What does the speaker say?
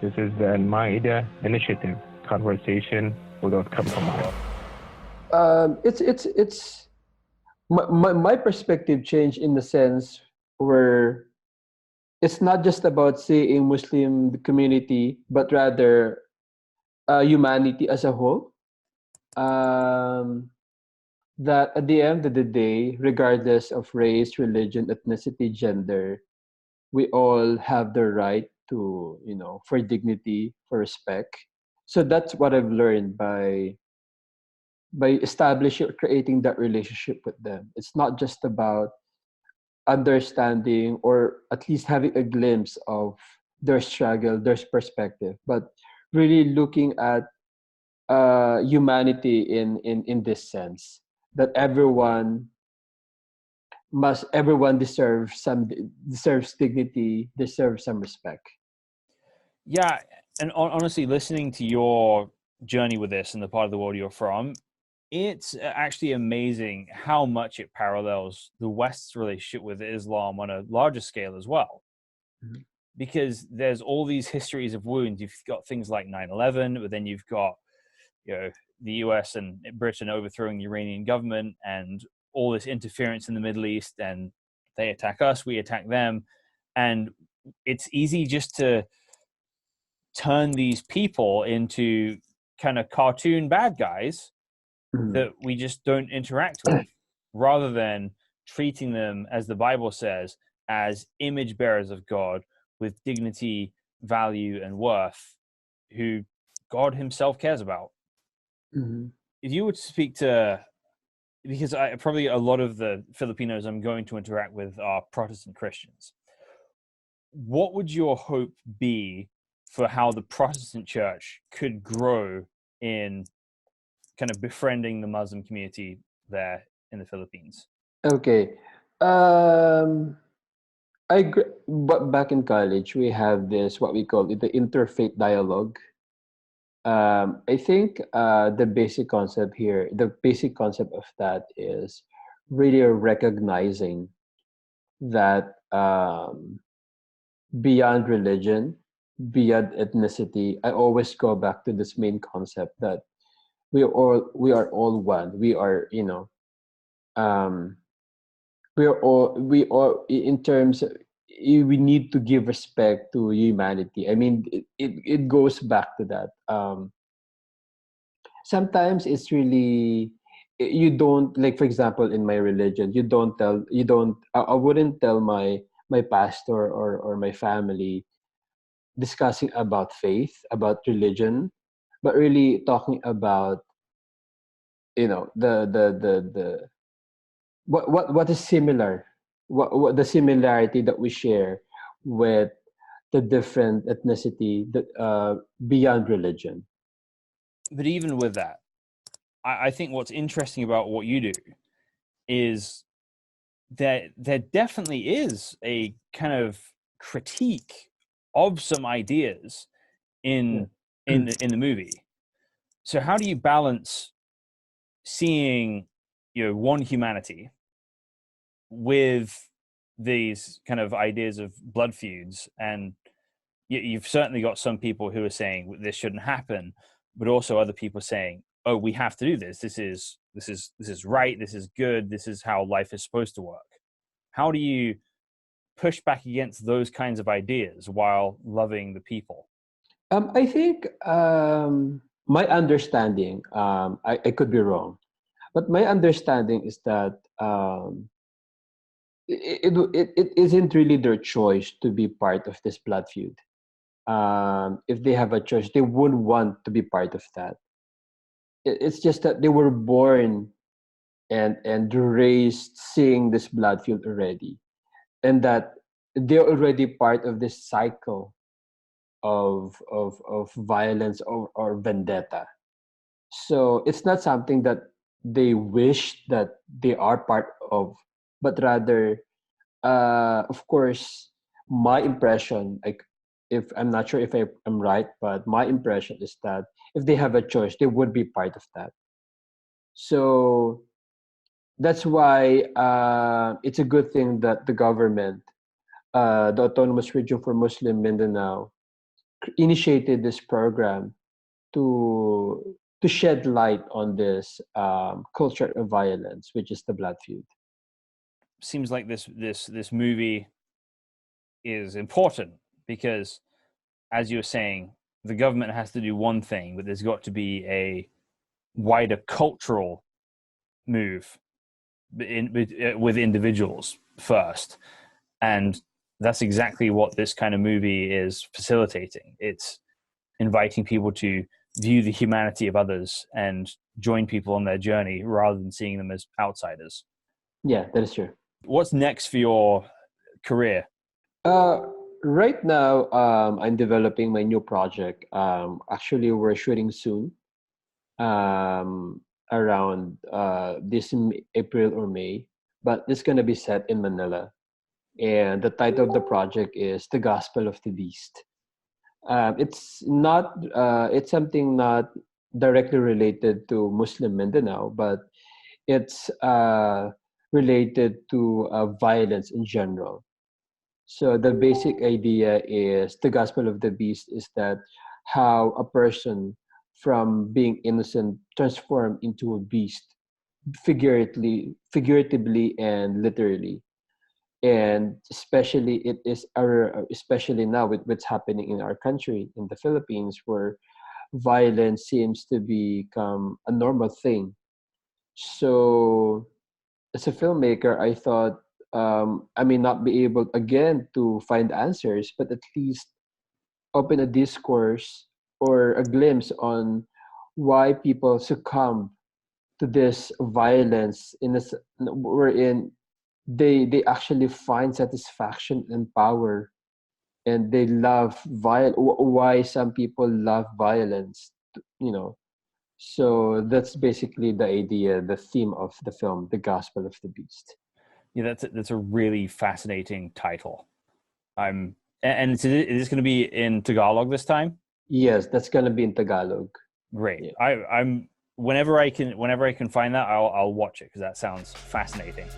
This is the Maida Initiative, conversation without compromise. It's my perspective changed in the sense where it's not just about seeing Muslim community, but rather humanity as a whole. Um, that at the end of the day, regardless of race, religion, ethnicity, gender, we all have the right to, for dignity, for respect. So that's what I've learned by establishing or creating that relationship with them. It's not just about understanding or at least having a glimpse of their struggle, their perspective, but really looking at humanity in this sense that everyone deserves dignity, deserves some respect. Yeah, and honestly, listening to your journey with this and the part of the world you're from, it's actually amazing how much it parallels the West's relationship with Islam on a larger scale as well. Mm-hmm. Because there's all these histories of wounds. You've got things like 9/11, but then you've got, the US and Britain overthrowing the Iranian government and all this interference in the Middle East, and they attack us, we attack them. And it's easy just to turn these people into kind of cartoon bad guys that we just don't interact with, rather than treating them, as the Bible says, as image bearers of God with dignity, value, and worth, who God himself cares about. Mm-hmm. If you were to speak to, because probably a lot of the Filipinos I'm going to interact with are Protestant Christians, what would your hope be for how the Protestant church could grow in kind of befriending the Muslim community there in the Philippines? Okay. But back in college, we have this, what we call it, the interfaith dialogue. I think the basic concept of that is really recognizing that beyond religion, beyond ethnicity, I always go back to this main concept that we are all one. Um, we are all in terms of, we need to give respect to humanity. I mean, it goes back to that. Sometimes it's really, you don't, like, for example, in my religion, I wouldn't tell my pastor or my family discussing about faith, about religion, but really talking about, the what is similar, what the similarity that we share with the different ethnicity that beyond religion. But even with that, I think what's interesting about what you do is that there definitely is a kind of critique of some ideas in the movie. So how do you balance seeing, one humanity with these kind of ideas of blood feuds? And you've certainly got some people who are saying this shouldn't happen, but also other people saying, oh, we have to do this. This is right. This is good. This is how life is supposed to work. How do you push back against those kinds of ideas while loving the people? I think my understanding, I could be wrong, but my understanding is that it isn't really their choice to be part of this blood feud. If they have a choice, they would want to be part of that. It's just that they were born and raised seeing this blood feud already, and that they're already part of this cycle of violence or vendetta. So it's not something that they wish that they are part of, but rather, of course, my impression, like, if I'm not sure if I'm right, but my impression is that if they have a choice, they would be part of that. So that's why it's a good thing that the government, the Autonomous Region for Muslim Mindanao, initiated this program to shed light on this culture of violence, which is the blood feud. Seems like this movie is important because, as you were saying, the government has to do one thing, but there's got to be a wider cultural move with individuals first. And that's exactly what this kind of movie is facilitating. It's inviting people to view the humanity of others and join people on their journey rather than seeing them as outsiders. Yeah, that is true. What's next for your career? Right now, I'm developing my new project. Actually, we're shooting soon, around this April or May, but it's going to be set in Manila. And the title of the project is The Gospel of the Beast. It's something not directly related to Muslim Mindanao, but it's related to violence in general. So the basic idea is the gospel of the beast is that how a person from being innocent transformed into a beast, figuratively and literally. And especially especially now with what's happening in our country, in the Philippines, where violence seems to become a normal thing. So as a filmmaker, I thought I may not be able again to find answers, but at least open a discourse or a glimpse on why people succumb to this violence in this wherein they actually find satisfaction and power, and they love why some people love violence, you know. So that's basically the idea, the theme of the film, The Gospel of the Beast. Yeah, that's a really fascinating title. And is this going to be in Tagalog this time? Yes, that's gonna be in Tagalog. Great. Yeah. I'm whenever I can find that, I'll watch it because that sounds fascinating.